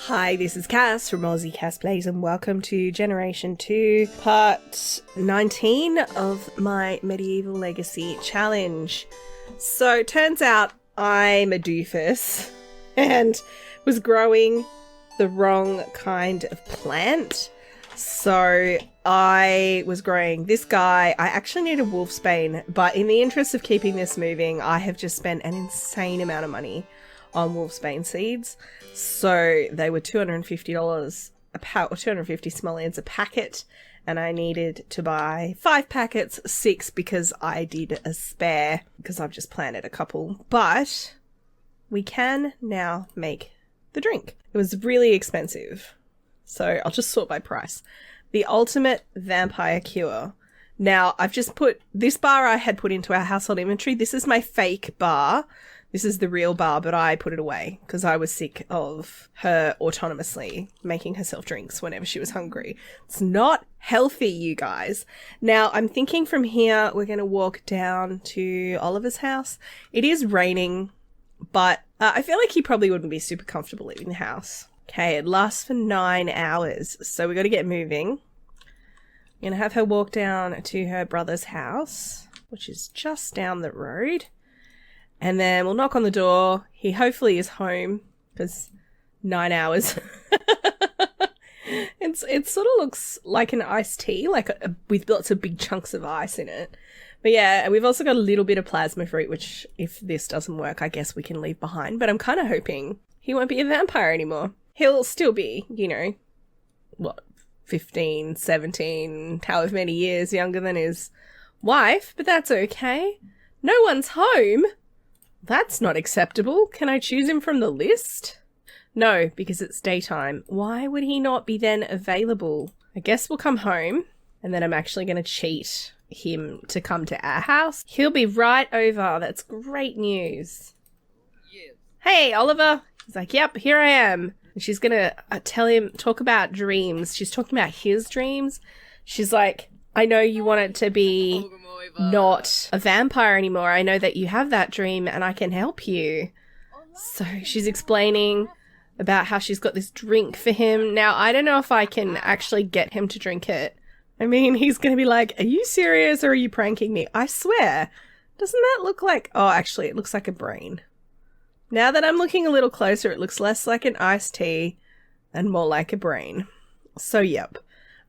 Hi, this is Cass from Aussie Cass Plays and welcome to Generation 2, part 19 of my Medieval Legacy challenge. So, turns out I'm a doofus and was growing the wrong kind of plant. So, I was growing this guy. I actually need a wolfsbane, but in the interest of keeping this moving, I have just spent an insane amount of money on wolfsbane seeds. So they were $250 a pack, or 250 simoleons a packet, and I needed to buy 5 packets, 6 because I did a spare, because I've just planted a couple. But we can now make the drink. It was really expensive, so I'll just sort by price. The Ultimate Vampire Cure. Now, I've just put this bar I had put into our household inventory. This is my fake bar. This is the real bar, but I put it away because I was sick of her autonomously making herself drinks whenever she was hungry. It's not healthy, you guys. Now, I'm thinking from here, we're going to walk down to Oliver's house. It is raining, but I feel like he probably wouldn't be super comfortable leaving the house. Okay, it lasts for 9 hours, so we got to get moving. I'm going to have her walk down to her brother's house, which is just down the road. And then we'll knock on the door. He hopefully is home because 9 hours. It sort of looks like an iced tea, like with lots of big chunks of ice in it. But yeah, we've also got a little bit of plasma fruit, which if this doesn't work, I guess we can leave behind. But I'm kind of hoping he won't be a vampire anymore. He'll still be, 15, 17, however many years younger than his wife. But that's okay. No one's home. That's not acceptable. Can I choose him from the list? No, because it's daytime. Why would he not be then available? I guess we'll come home, and then I'm actually going to cheat him to come to our house. He'll be right over. That's great news. Yeah. Hey, Oliver. He's like, yep, here I am. And she's going to talk about dreams. She's talking about his dreams. She's like, I know you want it to be not a vampire anymore. I know that you have that dream and I can help you. So she's explaining about how she's got this drink for him. Now, I don't know if I can actually get him to drink it. I mean, he's going to be like, are you serious or are you pranking me? I swear. Doesn't that look like... Oh, actually, it looks like a brain. Now that I'm looking a little closer, it looks less like an iced tea and more like a brain. So, yep.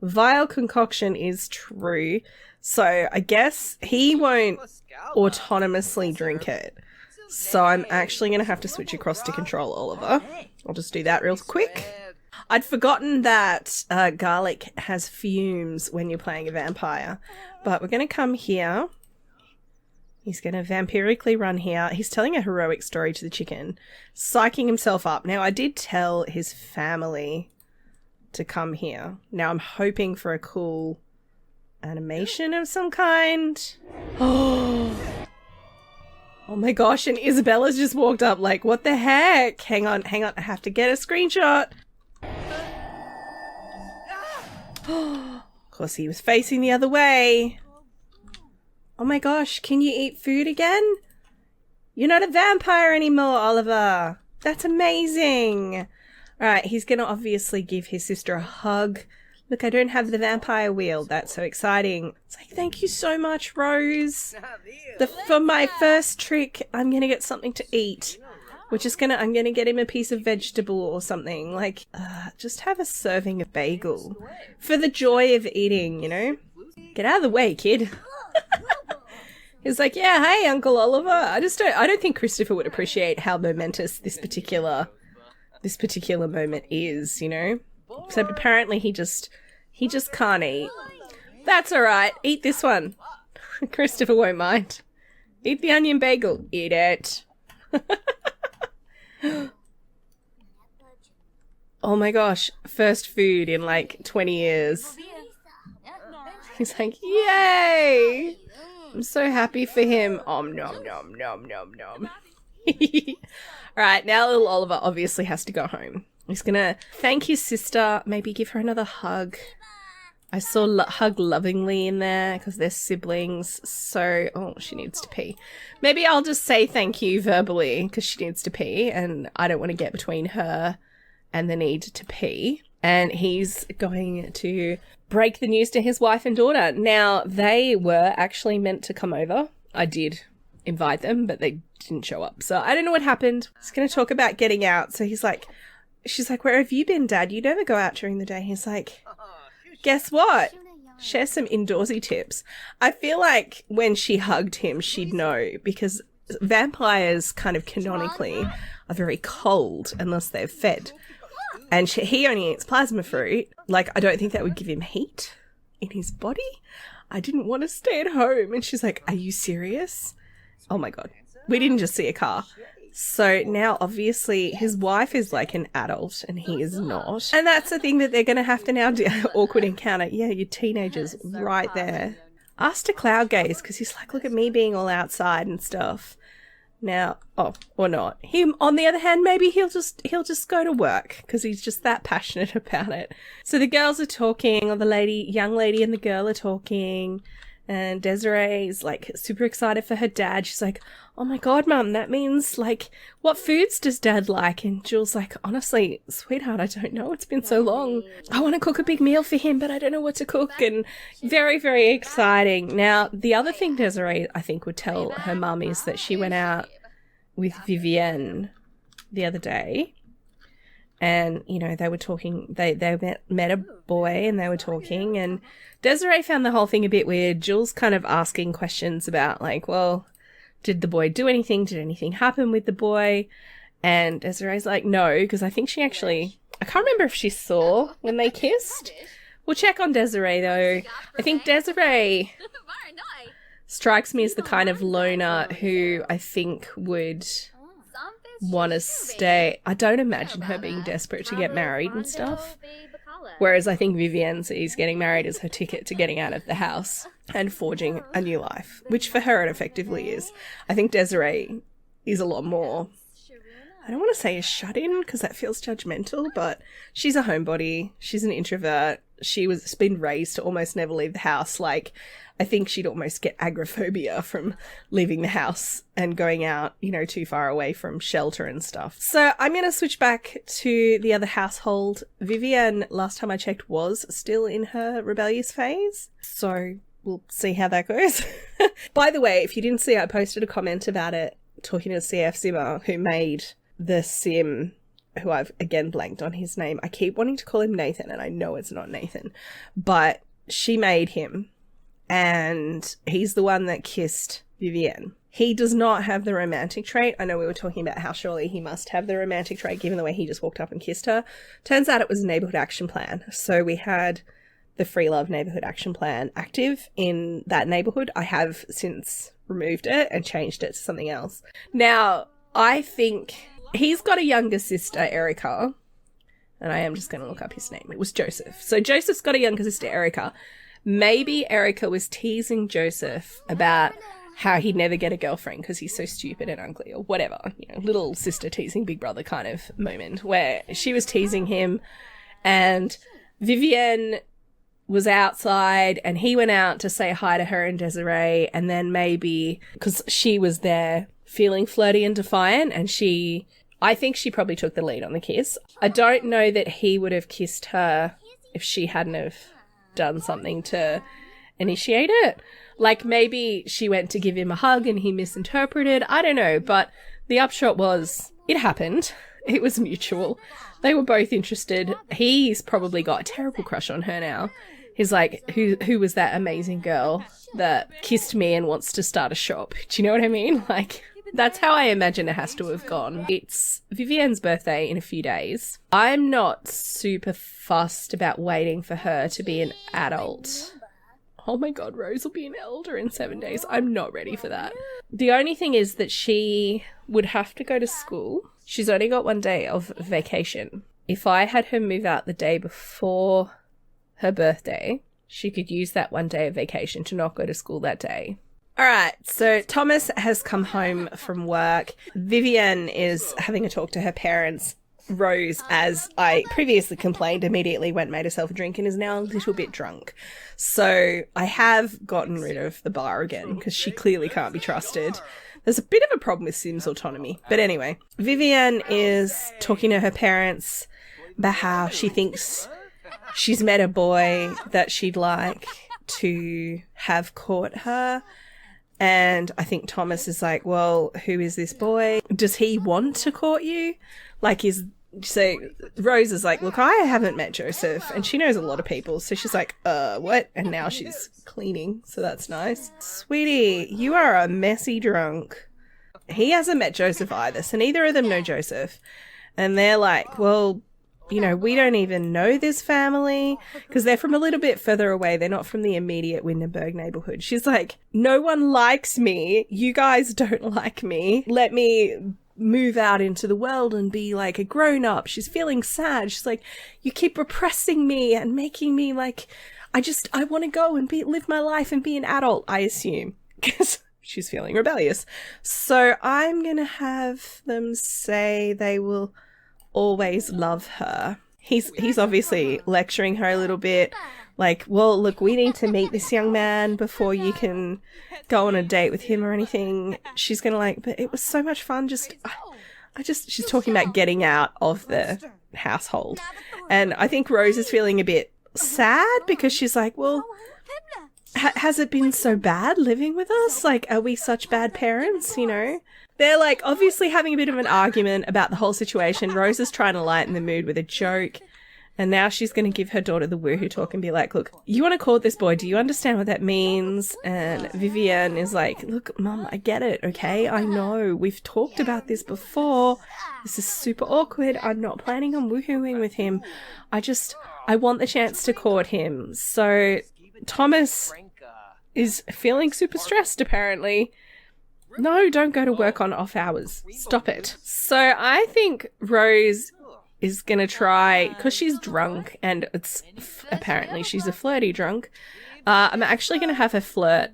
Vile concoction is true. So I guess he won't autonomously drink it. So I'm actually going to have to switch across to control Oliver. I'll just do that real quick. I'd forgotten that garlic has fumes when you're playing a vampire. But we're going to come here. He's going to vampirically run here. He's telling a heroic story to the chicken, psyching himself up. Now, I did tell his family to come here. Now, I'm hoping for a cool animation of some kind. Oh my gosh, and Isabella's just walked up like, what the heck? Hang on, I have to get a screenshot. Of course, he was facing the other way. Oh my gosh, can you eat food again? You're not a vampire anymore, Oliver. That's amazing. Alright, he's going to obviously give his sister a hug. Look, I don't have the vampire wheel. That's so exciting. It's like, thank you so much, Rose. For my first trick, I'm going to get something to eat. I'm going to get him a piece of vegetable or something. Like, just have a serving of bagel. For the joy of eating, Get out of the way, kid. He's like, yeah, hey, Uncle Oliver. I don't think Christopher would appreciate how momentous this particular moment is, Except apparently he just can't eat. That's alright. Eat this one. Christopher won't mind. Eat the onion bagel. Eat it. Oh my gosh. First food in like 20 years. He's like, yay! I'm so happy for him. Nom nom nom nom nom. Alright, now little Oliver obviously has to go home. He's gonna thank his sister, maybe give her another hug. I saw hug lovingly in there because they're siblings. So, oh, she needs to pee. Maybe I'll just say thank you verbally because she needs to pee and I don't want to get between her and the need to pee. And he's going to break the news to his wife and daughter. Now, they were actually meant to come over. I did invite them, but they didn't show up. So I don't know what happened. He's going to talk about getting out. So she's like, where have you been, Dad? You never go out during the day. He's like, guess what? Share some indoorsy tips. I feel like when she hugged him, she'd know, because vampires kind of canonically are very cold unless they're fed. And he only eats plasma fruit. Like, I don't think that would give him heat in his body. I didn't want to stay at home. And she's like, are you serious? Oh my God. We didn't just see a car. So now, obviously, his wife is like an adult and he is not. And that's the thing that they're going to have to now do. Awkward encounter. Yeah, your teenager's right there. Ask to cloud gaze, because he's like, look at me being all outside and stuff. Now, or not. Him, on the other hand, maybe he'll just go to work because he's just that passionate about it. So the girls are talking, or the young lady and the girl are talking. And Desiree's like super excited for her dad. She's like, oh my God, Mum, that means like, what foods does Dad like? And Jules's like, honestly, sweetheart, I don't know. It's been so long. I want to cook a big meal for him, but I don't know what to cook. And very, very exciting. Now, the other thing Desiree, I think, would tell her mum is that she went out with Vivienne the other day. And, you know, they were talking, they met a boy and they were talking, and Desiree found the whole thing a bit weird. Jules kind of asking questions about like, well, did the boy do anything? Did anything happen with the boy? And Desiree's like, no, because I think she actually, I can't remember if she saw when they kissed. We'll check on Desiree though. I think Desiree strikes me as the kind of loner who I think would want to stay. I don't imagine her being desperate to get married and stuff. Whereas I think Vivienne sees getting married as her ticket to getting out of the house and forging a new life, which for her it effectively is. I think Desiree is a lot more, I don't want to say a shut-in because that feels judgmental, but she's a homebody. She's an introvert. She's been raised to almost never leave the house. Like, I think she'd almost get agoraphobia from leaving the house and going out, you know, too far away from shelter and stuff. So I'm going to switch back to the other household. Vivienne, last time I checked, was still in her rebellious phase. So we'll see how that goes. By the way, if you didn't see, I posted a comment about it talking to CF Zimmer, who made the sim, who I've again blanked on his name. I keep wanting to call him Nathan, and I know it's not Nathan, but she made him. And he's the one that kissed Vivienne. He does not have the romantic trait. I know we were talking about how surely he must have the romantic trait given the way he just walked up and kissed her. Turns out it was a neighborhood action plan. So we had the Free Love neighborhood action plan active in that neighborhood. I have since removed it and changed it to something else. Now, I think he's got a younger sister, Erica. And I am just going to look up his name. It was Joseph. So Joseph's got a younger sister, Erica. Maybe Erica was teasing Joseph about how he'd never get a girlfriend because he's so stupid and ugly or whatever. You know, little sister teasing big brother kind of moment where she was teasing him, and Vivienne was outside and he went out to say hi to her and Desiree, and then maybe because she was there feeling flirty and defiant, and I think she probably took the lead on the kiss. I don't know that he would have kissed her if she hadn't have done something to initiate it. Like maybe she went to give him a hug and he misinterpreted. I don't know, but the upshot was it happened. It was mutual. They were both interested. He's probably got a terrible crush on her now. He's like, who was that amazing girl that kissed me and wants to start a shop? Do you know what I mean? Like, that's how I imagine it has to have gone. It's Vivienne's birthday in a few days. I'm not super fussed about waiting for her to be an adult. Oh my God, Rose will be an elder in 7 days. I'm not ready for that. The only thing is that she would have to go to school. She's only got 1 day of vacation. If I had her move out the day before her birthday, she could use that 1 day of vacation to not go to school that day. All right, so Thomas has come home from work. Vivienne is having a talk to her parents. Rose, as I previously complained, immediately went and made herself a drink and is now a little bit drunk. So I have gotten rid of the bar again because she clearly can't be trusted. There's a bit of a problem with Sim's autonomy. But anyway, Vivienne is talking to her parents about how she thinks she's met a boy that she'd like to have court her. And I think Thomas is like, well, who is this boy? Does he want to court you? So Rose is like, look, I haven't met Joseph, and she knows a lot of people. So she's like, what? And now she's cleaning. So that's nice. Sweetie, you are a messy drunk. He hasn't met Joseph either. So neither of them know Joseph. And they're like, well, you know, we don't even know this family because they're from a little bit further away. They're not from the immediate Windenburg neighborhood. She's like, no one likes me. You guys don't like me. Let me move out into the world and be like a grown-up. She's feeling sad. She's like, you keep repressing me and making me like, I want to go and live my life and be an adult, I assume, because she's feeling rebellious. So I'm going to have them say they will always love her. He's obviously lecturing her a little bit. Like, well, look, we need to meet this young man before you can go on a date with him or anything. She's going to like, but it was so much fun. She's talking about getting out of the household. And I think Rose is feeling a bit sad because she's like, well, has it been so bad living with us? Like, are we such bad parents, you know? They're like obviously having a bit of an argument about the whole situation. Rose is trying to lighten the mood with a joke. And now she's going to give her daughter the woohoo talk and be like, look, you want to court this boy. Do you understand what that means? And Vivienne is like, look, Mum, I get it, okay? I know. We've talked about this before. This is super awkward. I'm not planning on woohooing with him. I want the chance to court him. So Thomas is feeling super stressed, apparently. No, don't go to work on off hours. Stop it. So I think Rose is going to try, because she's drunk and apparently she's a flirty drunk. I'm actually going to have her flirt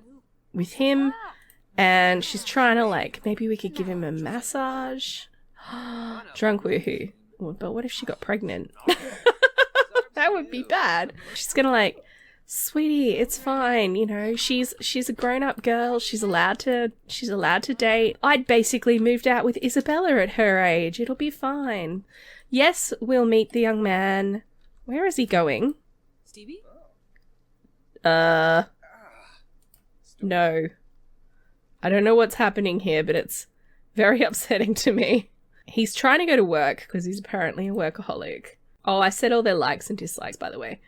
with him, and she's trying to like, maybe we could give him a massage. Drunk woohoo. But what if she got pregnant? That would be bad. She's going to like, sweetie, it's fine. You know, she's a grown-up girl. She's allowed to date. I'd basically moved out with Isabella at her age. It'll be fine. Yes, we'll meet the young man. Where is he going? Stevie? No. I don't know what's happening here, but it's very upsetting to me. He's trying to go to work because he's apparently a workaholic. Oh, I said all their likes and dislikes, by the way.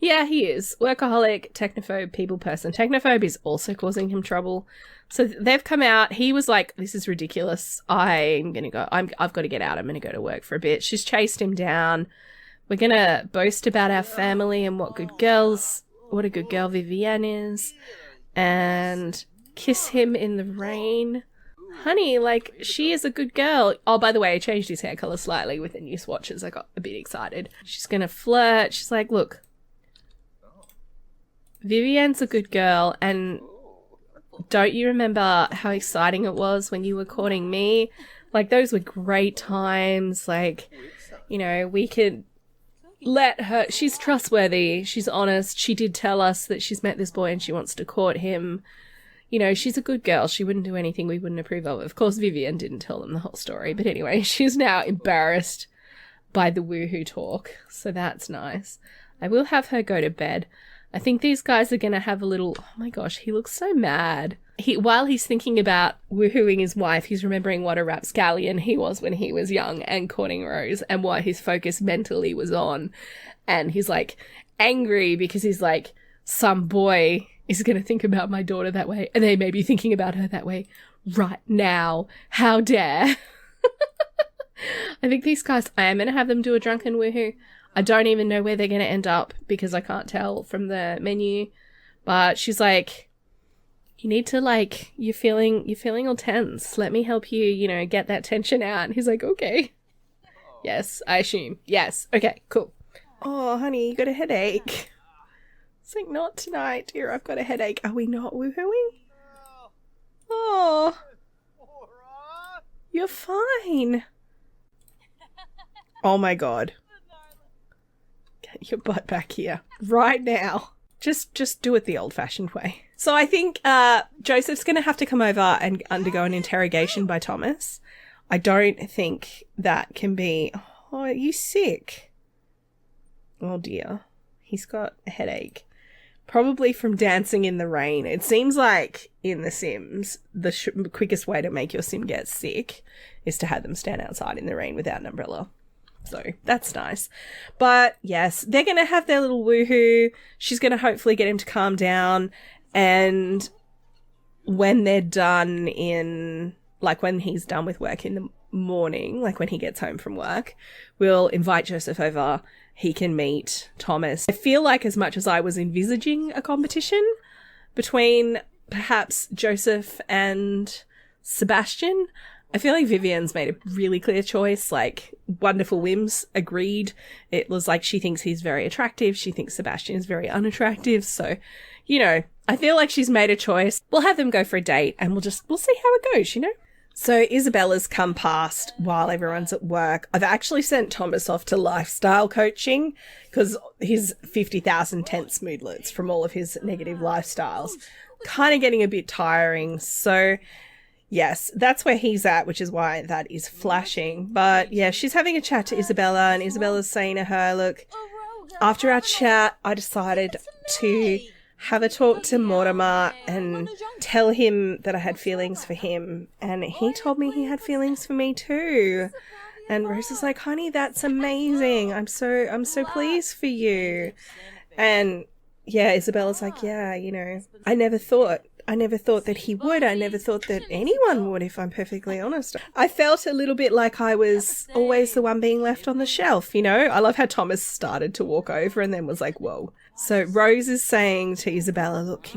Yeah, he is. Workaholic, technophobe, people person. Technophobe is also causing him trouble. So they've come out. He was like, this is ridiculous. I've got to get out. I'm going to go to work for a bit. She's chased him down. We're going to boast about our family and what a good girl Vivienne is. And kiss him in the rain. Honey, like, she is a good girl. Oh, by the way, I changed his hair color slightly with the new swatches. I got a bit excited. She's going to flirt. She's like, look, Vivienne's a good girl, and don't you remember how exciting it was when you were courting me? Like, those were great times. Like, you know, we could let her... She's trustworthy. She's honest. She did tell us that she's met this boy and she wants to court him. You know, she's a good girl. She wouldn't do anything we wouldn't approve of. Of course, Vivienne didn't tell them the whole story. But anyway, she's now embarrassed by the woohoo talk. So that's nice. I will have her go to bed. I think these guys are going to have a little... Oh my gosh, he looks so mad. While he's thinking about woohooing his wife, he's remembering what a rapscallion he was when he was young and courting Rose and what his focus mentally was on. And he's like angry because he's like, some boy is going to think about my daughter that way, and they may be thinking about her that way right now. How dare. I think these guys, I am going to have them do a drunken woohoo. I don't even know where they're going to end up because I can't tell from the menu. But she's like, you need to like, you're feeling all tense. Let me help you, you know, get that tension out. And he's like, okay. Yes, I assume. Yes. Okay, cool. Oh, honey, you got a headache. It's like, not tonight, dear. I've got a headache. Are we not woohooing? Oh, you're fine. Oh my God. Get your butt back here right now. Just do it the old-fashioned way. So I think Joseph's going to have to come over and undergo an interrogation by Thomas. I don't think that can be... Oh, are you sick? Oh dear. He's got a headache. Probably from dancing in the rain. It seems like in The Sims, the quickest way to make your sim get sick is to have them stand outside in the rain without an umbrella. So that's nice. But yes, they're going to have their little woohoo. She's going to hopefully get him to calm down. And when they're done when he's done with work in the morning, like when he gets home from work, we'll invite Joseph over. He can meet Thomas. I feel like as much as I was envisaging a competition between perhaps Joseph and Sebastian, I feel like Vivienne's made a really clear choice. Like, Wonderful Whims agreed. It was like she thinks he's very attractive. She thinks Sebastian is very unattractive. So, I feel like she's made a choice. We'll have them go for a date and we'll see how it goes, So Isabella's come past while everyone's at work. I've actually sent Thomas off to lifestyle coaching because his 50,000 tense moodlets from all of his negative lifestyles kind of getting a bit tiring. So yes, that's where he's at, which is why that is flashing. But yeah, she's having a chat to Isabella, and Isabella's saying to her, look, after our chat, I decided to have a talk to Mortimer and tell him that I had feelings for him. And he told me he had feelings for me too. And Rose is like, honey, that's amazing. I'm so pleased for you. And yeah, Isabella's like, yeah, I never thought that he would. I never thought that anyone would, if I'm perfectly honest. I felt a little bit like I was always the one being left on the shelf, I love how Thomas started to walk over and then was like, whoa. So Rose is saying to Isabella, look,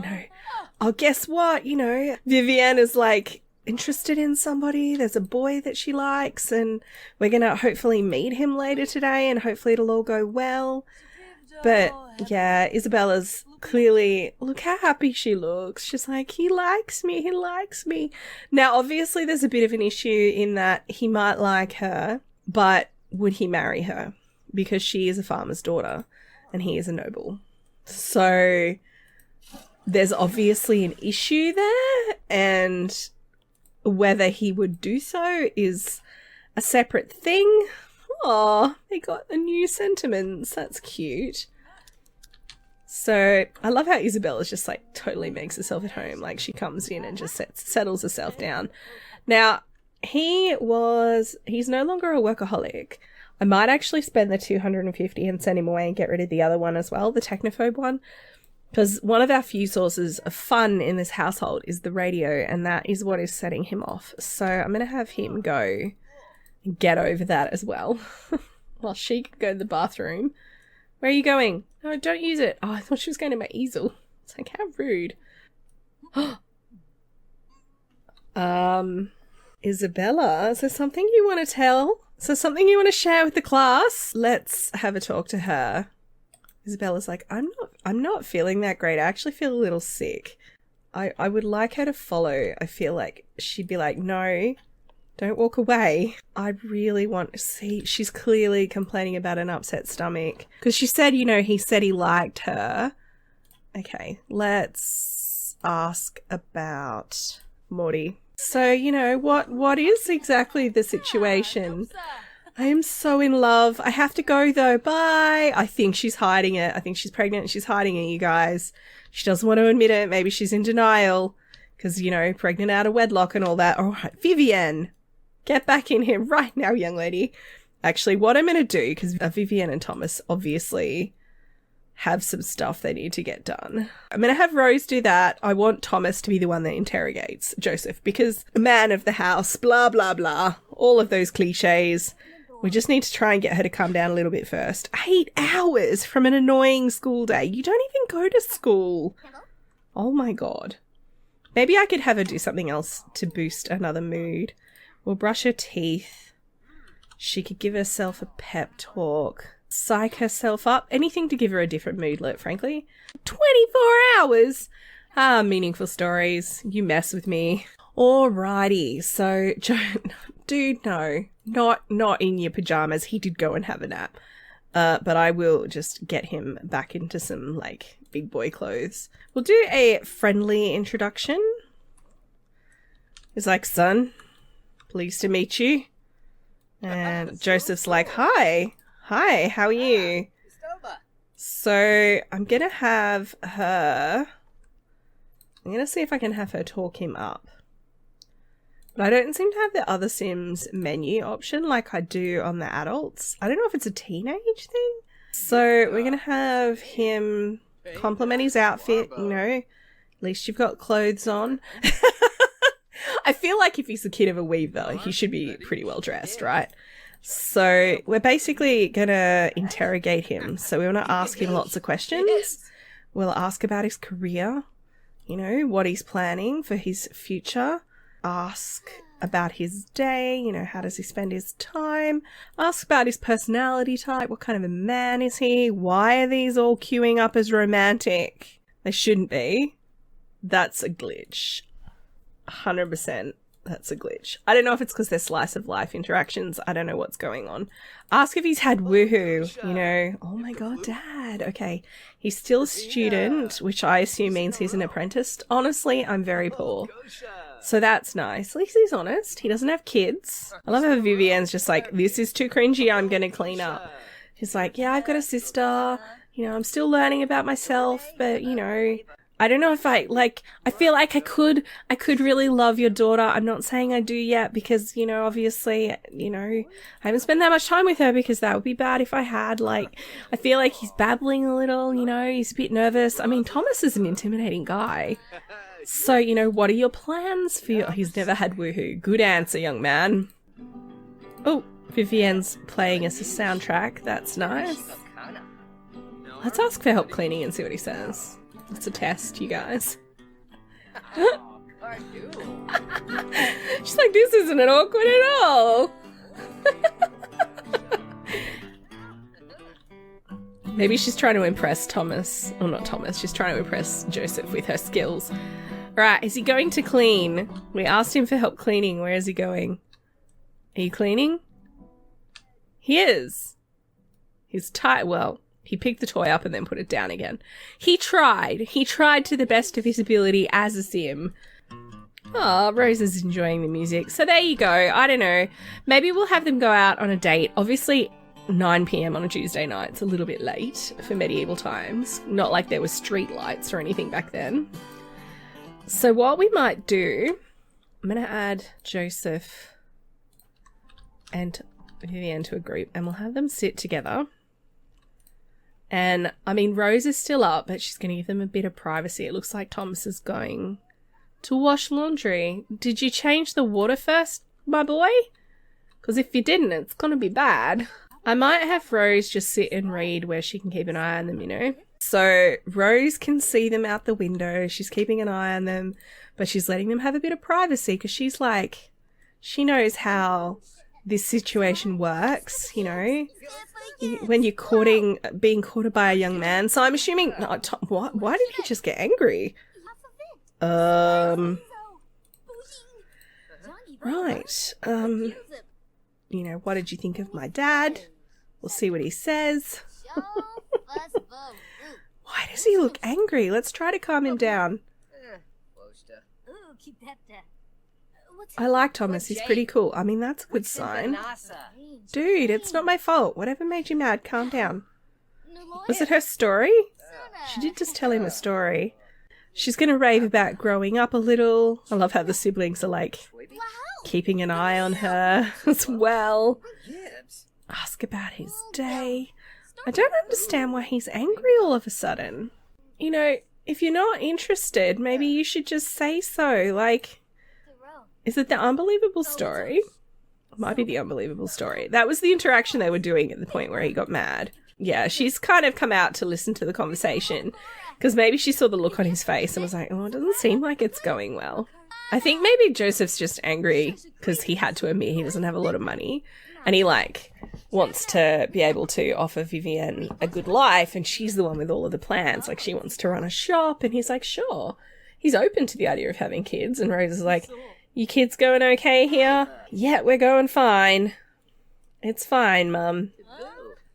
oh, guess what? Vivienne is like interested in somebody. There's a boy that she likes and we're going to hopefully meet him later today and hopefully it'll all go well. But yeah, Isabella's clearly, look how happy she looks. She's like, he likes me. Now, obviously there's a bit of an issue in that he might like her, but would he marry her? Because she is a farmer's daughter and he is a noble. So there's obviously an issue there, and whether he would do so is a separate thing. Oh, they got the new sentiments. That's cute. So I love how Isabella's just like totally makes herself at home. Like she comes in and just settles herself down. Now, he's no longer a workaholic. I might actually spend the 250 and send him away and get rid of the other one as well, the technophobe one. Because one of our few sources of fun in this household is the radio, and that is what is setting him off. So I'm going to have him go and get over that as well. While she could go to the bathroom. Where are you going? No, don't use it. Oh, I thought she was going to my easel. It's like, how rude. Isabella, is there something you want to tell? Is there something you want to share with the class? Let's have a talk to her. Isabella's like, I'm not feeling that great. I actually feel a little sick. I would like her to follow. I feel like she'd be like, no, don't walk away. I really want to see. She's clearly complaining about an upset stomach. Because she said, he said he liked her. Okay, let's ask about Morty. So, what is exactly the situation? I am so in love. I have to go though. Bye. I think she's hiding it. I think she's pregnant and she's hiding it, you guys. She doesn't want to admit it. Maybe she's in denial because, pregnant out of wedlock and all that. All right, Vivienne, get back in here right now, young lady. Actually, what I'm going to do, because Vivienne and Thomas obviously have some stuff they need to get done. I'm going to have Rose do that. I want Thomas to be the one that interrogates Joseph because man of the house, blah, blah, blah. All of those cliches. We just need to try and get her to calm down a little bit first. 8 hours from an annoying school day. You don't even go to school. Oh my God. Maybe I could have her do something else to boost another mood. We'll brush her teeth. She could give herself a pep talk. Psych herself up. Anything to give her a different moodlet, frankly. 24 hours! Meaningful stories. You mess with me. Alrighty. So, dude, no. Not in your pajamas. He did go and have a nap. But I will just get him back into some, big boy clothes. We'll do a friendly introduction. He's like, son, pleased to meet you. And Joseph's like, hi, how are you? So I'm going to have her... I'm going to see if I can have her talk him up. But I don't seem to have the other Sims menu option like I do on the adults. I don't know if it's a teenage thing. So we're going to have him compliment his outfit, you know. At least you've got clothes on. I feel like if he's a kid of a weaver, he should be pretty well dressed, right? So we're basically going to interrogate him. So we want to ask him lots of questions. We'll ask about his career, you know, what he's planning for his future. Ask about his day, you know, how does he spend his time? Ask about his personality type. What kind of a man is he? Why are these all queuing up as romantic? They shouldn't be. That's a glitch. 100%. That's a glitch. I don't know if it's because they're slice of life interactions. I don't know what's going on. Ask if he's had woohoo, you know. Oh my god, Dad. Okay. He's still a student, which I assume means he's an apprentice. Honestly, I'm very poor. So that's nice. At least he's honest. He doesn't have kids. I love how Vivienne's just like, this is too cringy, I'm going to clean up. She's like, yeah, I've got a sister. You know, I'm still learning about myself, but, you know, I don't know if I feel like I could really love your daughter. I'm not saying I do yet because, you know, obviously, you know, I haven't spent that much time with her because that would be bad if I had. Like, I feel like he's babbling a little, you know, he's a bit nervous. I mean, Thomas is an intimidating guy. So, you know, what are your plans for your... He's never had woohoo. Good answer, young man. Oh, Vivienne's playing us a soundtrack. That's nice. Let's ask for help cleaning and see what he says. It's a test, you guys. She's like, this isn't an awkward at all. Maybe she's trying to impress Thomas. Or not Thomas, she's trying to impress Joseph with her skills. Right, is he going to clean? We asked him for help cleaning. Where is he going? Are you cleaning? He is. He's tight. Well, he picked the toy up and then put it down again. He tried. He tried to the best of his ability as a sim. Oh, Rose is enjoying the music. So there you go. I don't know. Maybe we'll have them go out on a date. Obviously, 9 p.m. on a Tuesday night. It's a little bit late for medieval times. Not like there were street lights or anything back then. So what we might do, I'm going to add Joseph and Vivienne to a group and we'll have them sit together. And, I mean, Rose is still up, but she's going to give them a bit of privacy. It looks like Thomas is going to wash laundry. Did you change the water first, my boy? Because if you didn't, it's going to be bad. I might have Rose just sit and read where she can keep an eye on them, you know. So Rose can see them out the window. She's keeping an eye on them, but she's letting them have a bit of privacy because she's like, she knows how this situation works, you know, when you're being courted by a young man. So I'm assuming, why did he just get angry? Right. You know, what did you think of my dad? We'll see what he says. Why does he look angry? Let's try to calm him down. I like Thomas. He's pretty cool. I mean, that's a good sign. Dude, it's not my fault. Whatever made you mad, calm down. Was it her story? She did just tell him a story. She's going to rave about growing up a little. I love how the siblings are like keeping an eye on her as well. Ask about his day. I don't understand why he's angry all of a sudden. You know, if you're not interested, maybe you should just say so. Like, is it the unbelievable story? It might be the unbelievable story. That was the interaction they were doing at the point where he got mad. Yeah, she's kind of come out to listen to the conversation because maybe she saw the look on his face and was like, oh, it doesn't seem like it's going well. I think maybe Joseph's just angry because he had to admit he doesn't have a lot of money and he like wants to be able to offer Vivienne a good life and she's the one with all of the plans. Like she wants to run a shop and he's like, sure. He's open to the idea of having kids and Rose is like, you kids going okay here? Yeah, we're going fine. It's fine, Mum.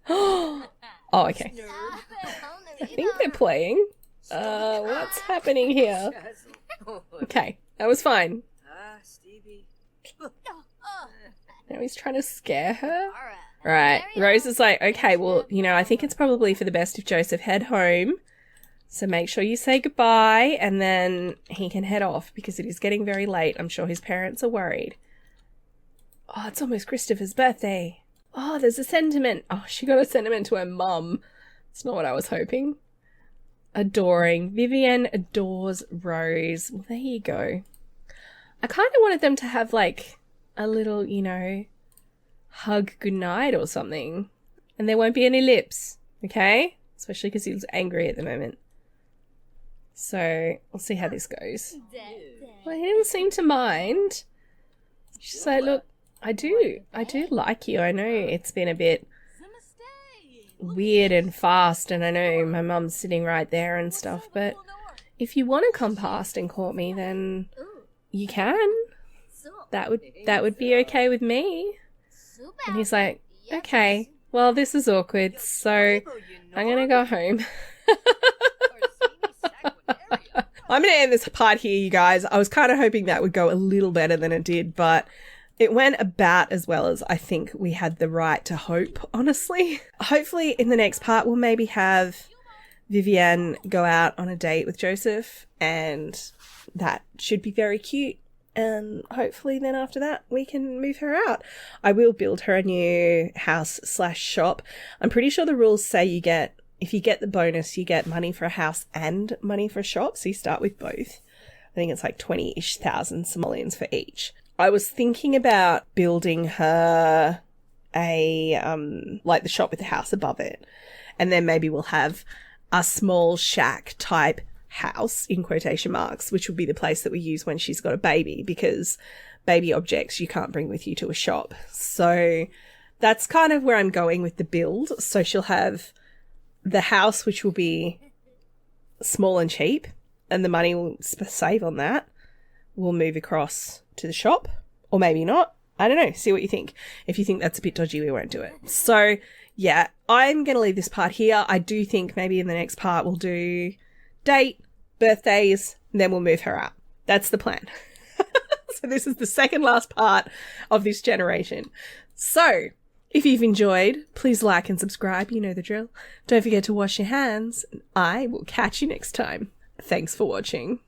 Oh, okay. I think they're playing. What's happening here? Okay, that was fine. Now he's trying to scare her? Right. Rose is like, okay, well, you know, I think it's probably for the best if Joseph head home. So make sure you say goodbye and then he can head off because it is getting very late. I'm sure his parents are worried. Oh, it's almost Christopher's birthday. Oh, there's a sentiment. Oh, she got a sentiment to her mum. It's not what I was hoping. Adoring. Vivienne adores Rose. Well, there you go. I kind of wanted them to have, like, a little, you know, hug goodnight or something. And there won't be any lips, okay? Especially because he was angry at the moment. So, we'll see how this goes. Well, he didn't seem to mind. She's like, look, I do like you. I know it's been a bit weird and fast, and I know my mum's sitting right there and stuff, but if you want to come past and court me, then you can. That would be okay with me. And he's like, okay, well, this is awkward, so I'm gonna go home. I'm gonna end this part here, you guys. I was kind of hoping that would go a little better than it did, but it went about as well as I think we had the right to hope, honestly. Hopefully in the next part we'll maybe have Vivienne go out on a date with Joseph, and that should be very cute. And hopefully then after that we can move her out. I will build her a new house/shop. I'm pretty sure the rules say if you get the bonus, you get money for a house and money for a shop. So you start with both. I think it's like 20-ish thousand simoleons for each. I was thinking about building her like the shop with the house above it. And then maybe we'll have a small shack type house, in quotation marks, which would be the place that we use when she's got a baby, because baby objects you can't bring with you to a shop. So that's kind of where I'm going with the build. So she'll have the house, which will be small and cheap, and the money we'll save on that we'll move across to the shop, or maybe not. I don't know. See what you think. If you think that's a bit dodgy, we won't do it. So yeah, I'm going to leave this part here. I do think maybe in the next part we'll do date, birthdays, and then we'll move her out. That's the plan. So this is the second last part of this generation. So if you've enjoyed, please like and subscribe. You know the drill. Don't forget to wash your hands. I will catch you next time. Thanks for watching.